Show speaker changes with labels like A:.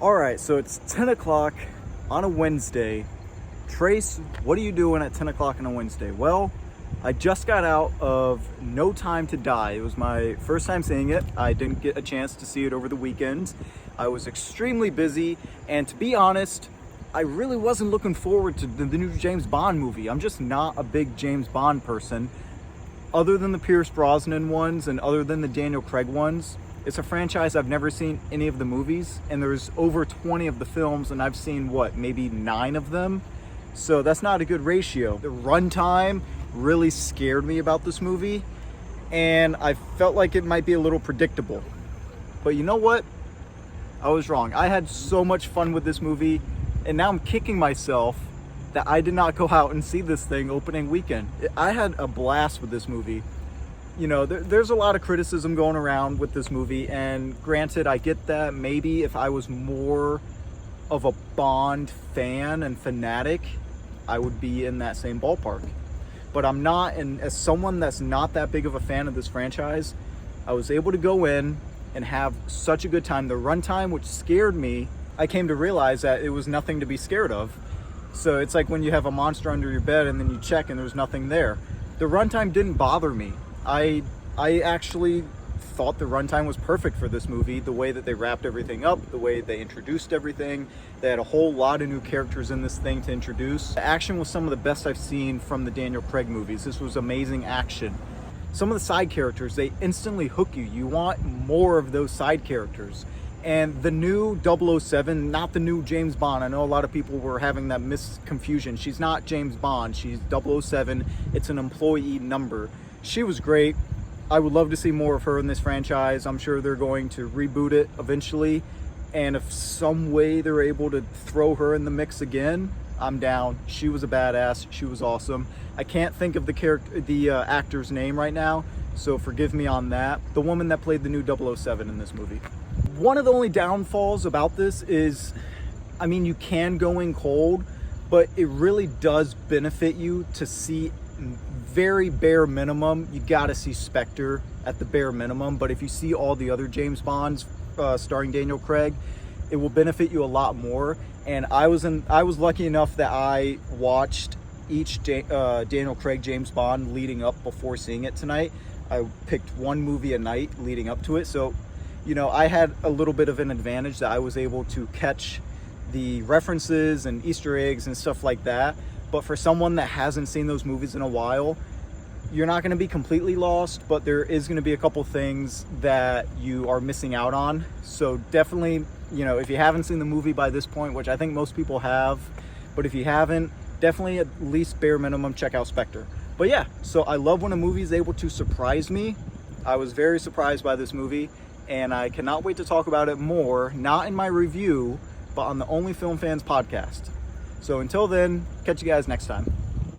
A: All right, so it's 10 o'clock on a Wednesday. Trace, what are you doing at 10 o'clock on a Wednesday? Well, I just got out of No Time to Die. It was my first time seeing it. I didn't get a chance to see it over the weekend. I was extremely busy, and to be honest, I really wasn't looking forward to the new James Bond movie. I'm just not a big James Bond person. Other than the Pierce Brosnan ones and other than the Daniel Craig ones, it's a franchise I've never seen any of the movies, and there's over 20 of the films, and I've seen, maybe 9 of them? So that's not a good ratio. The runtime really scared me about this movie, and I felt like it might be a little predictable. But you know what? I was wrong. I had so much fun with this movie, and now I'm kicking myself that I did not go out and see this thing opening weekend. I had a blast with this movie. You know, there's a lot of criticism going around with this movie, and granted, I get that. Maybe if I was more of a Bond fan and fanatic, I would be in that same ballpark. But I'm not, and as someone that's not that big of a fan of this franchise, I was able to go in and have such a good time. The runtime, which scared me, I came to realize that it was nothing to be scared of. So it's like when you have a monster under your bed and then you check and there's nothing there. The runtime didn't bother me. I actually thought the runtime was perfect for this movie. The way that they wrapped everything up, the way they introduced everything. They had a whole lot of new characters in this thing to introduce. The action was some of the best I've seen from the Daniel Craig movies. This was amazing action. Some of the side characters, they instantly hook you. You want more of those side characters. And the new 007, not the new James Bond. I know a lot of people were having that misconfusion. She's not James Bond, she's 007. It's an employee number. She was great. I would love to see more of her in this franchise. I'm sure they're going to reboot it eventually. And if some way they're able to throw her in the mix again, I'm down. She was a badass. She was awesome. I can't think of the actor's name right now, so forgive me on that. The woman that played the new 007 in this movie. One of the only downfalls about this is, I mean, you can go in cold, but it really does benefit you to see very bare minimum. You gotta see Spectre at the bare minimum, but if you see all the other James Bonds starring Daniel Craig, it will benefit you a lot more. And I was lucky enough that I watched each Daniel Craig James Bond leading up before seeing it tonight. I picked one movie a night leading up to it, so you know, I had a little bit of an advantage that I was able to catch the references and Easter eggs and stuff like that. But for someone that hasn't seen those movies in a while, you're not going to be completely lost, but there is going to be a couple things that you are missing out on. So definitely, you know, if you haven't seen the movie by this point, which I think most people have, but if you haven't, definitely at least bare minimum check out Spectre. But yeah, so I love when a movie is able to surprise me. I was very surprised by this movie, and I cannot wait to talk about it more, not in my review, but on the Only Film Fans podcast. So until then, catch you guys next time.